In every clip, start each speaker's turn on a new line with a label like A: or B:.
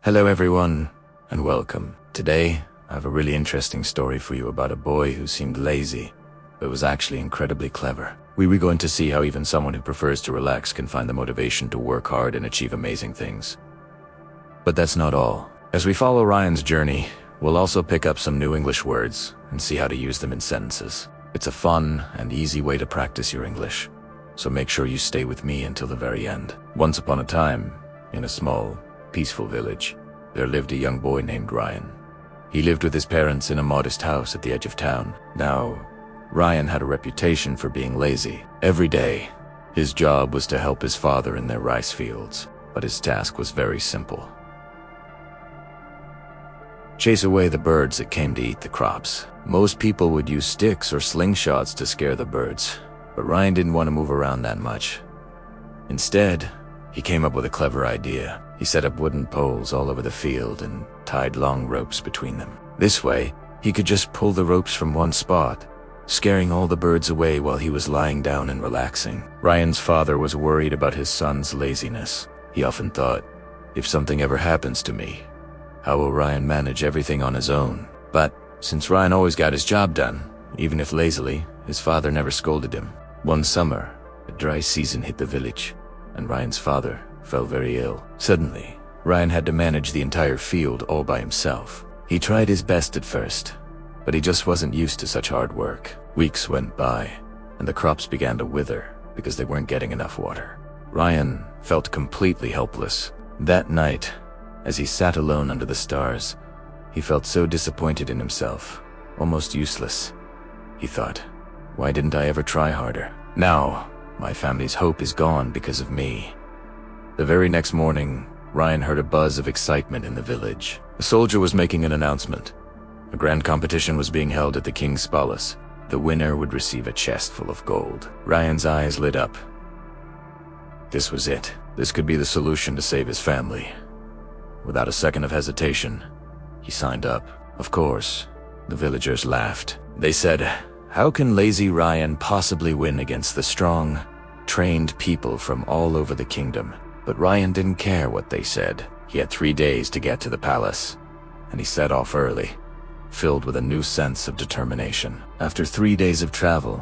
A: Hello everyone, and welcome. Today, I have a really interesting story for you about a boy who seemed lazy, but was actually incredibly clever. We were going to see how even someone who prefers to relax can find the motivation to work hard and achieve amazing things. But that's not all. As we follow Ryan's journey, we'll also pick up some new English words and see how to use them in sentences. It's a fun and easy way to practice your English, so make sure you stay with me until the very end. Once upon a time, in a small, peaceful village, there lived a young boy named Ryan. He lived with his parents in a modest house at the edge of town. Now, Ryan had a reputation for being lazy. Every day, his job was to help his father in their rice fields, but his task was very simple. Chase away the birds that came to eat the crops. Most people would use sticks or slingshots to scare the birds, but Ryan didn't want to move around that much. Instead, he came up with a clever idea. He set up wooden poles all over the field and tied long ropes between them. This way, he could just pull the ropes from one spot, scaring all the birds away while he was lying down and relaxing. Ryan's father was worried about his son's laziness. He often thought, if something ever happens to me, how will Ryan manage everything on his own? But since Ryan always got his job done, even if lazily, his father never scolded him. One summer, a dry season hit the village, and Ryan's father fell very ill. Suddenly, Ryan had to manage the entire field all by himself. He tried his best at first, but he just wasn't used to such hard work. Weeks went by, and the crops began to wither because they weren't getting enough water. Ryan felt completely helpless. That night, as he sat alone under the stars, he felt so disappointed in himself, almost useless. He thought, why didn't I ever try harder? Now, my family's hope is gone because of me. The very next morning, Ryan heard a buzz of excitement in the village. A soldier was making an announcement. A grand competition was being held at the king's palace. The winner would receive a chest full of gold. Ryan's eyes lit up. This was it. This could be the solution to save his family. Without a second of hesitation, he signed up. Of course, the villagers laughed. They said, how can lazy Ryan possibly win against the strong, trained people from all over the kingdom? But Ryan didn't care what they said. He had 3 days to get to the palace, and he set off early, filled with a new sense of determination. After 3 days of travel,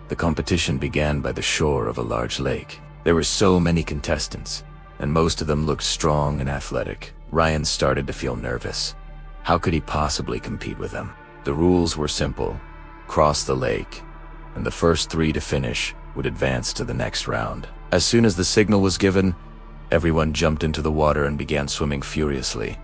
A: the competition began by the shore of a large lake. There were so many contestants, and most of them looked strong and athletic. Ryan started to feel nervous. How could he possibly compete with them? The rules were simple. Cross the lake, and the first 3 to finish would advance to the next round. As soon as the signal was given, everyone jumped into the water and began swimming furiously.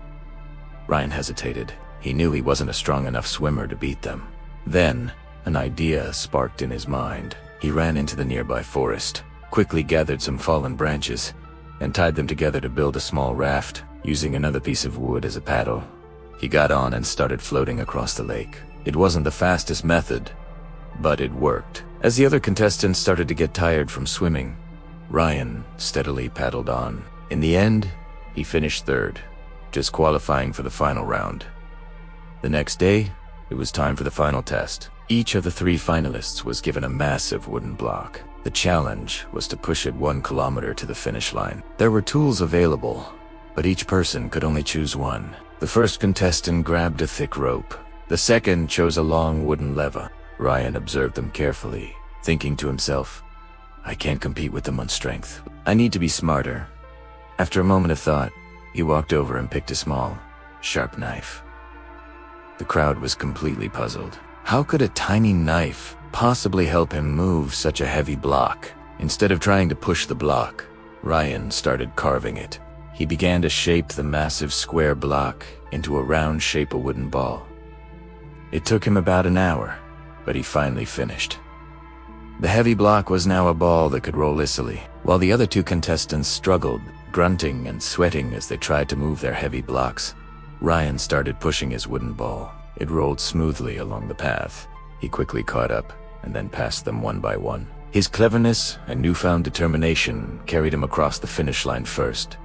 A: Ryan hesitated. He knew he wasn't a strong enough swimmer to beat them. Then, an idea sparked in his mind. He ran into the nearby forest, quickly gathered some fallen branches, and tied them together to build a small raft, using another piece of wood as a paddle. He got on and started floating across the lake. It wasn't the fastest method, but it worked. As the other contestants started to get tired from swimming, Ryan steadily paddled on. In the end, he finished third, just qualifying for the final round. The next day, it was time for the final test. Each of the 3 finalists was given a massive wooden block. The challenge was to push it 1 kilometer to the finish line. There were tools available, but each person could only choose one. The first contestant grabbed a thick rope. The second chose a long wooden lever. Ryan observed them carefully, thinking to himself, I can't compete with them on strength. I need to be smarter. After a moment of thought, he walked over and picked a small, sharp knife. The crowd was completely puzzled. How could a tiny knife possibly help him move such a heavy block? Instead of trying to push the block, Ryan started carving it. He began to shape the massive square block into a round shape of wooden ball. It took him about an hour, but he finally finished. The heavy block was now a ball that could roll easily, while the other 2 contestants struggled, grunting and sweating as they tried to move their heavy blocks. Ryan started pushing his wooden ball. It rolled smoothly along the path. He quickly caught up and then passed them one by one. His cleverness and newfound determination carried him across the finish line first.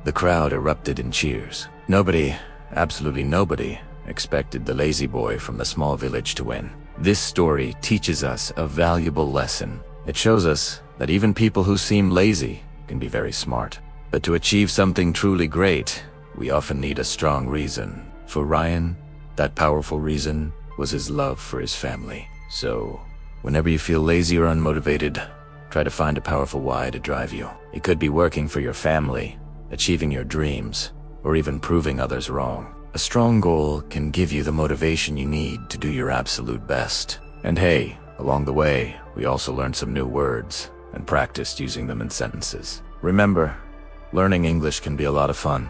A: The crowd erupted in cheers. Nobody, absolutely nobody, expected the lazy boy from the small village to win. This story teaches us a valuable lesson. It shows us that even people who seem lazy can be very smart. But to achieve something truly great, we often need a strong reason. For Ryan, that powerful reason was his love for his family. So, whenever you feel lazy or unmotivated, try to find a powerful why to drive you. It could be working for your family, achieving your dreams, or even proving others wrong. A strong goal can give you the motivation you need to do your absolute best. And hey, along the way, we also learned some new words and practiced using them in sentences. Remember, learning English can be a lot of fun,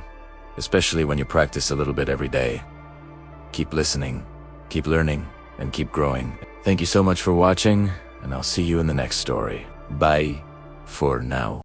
A: especially when you practice a little bit every day. Keep listening, keep learning, and keep growing. Thank you so much for watching, and I'll see you in the next story. Bye for now.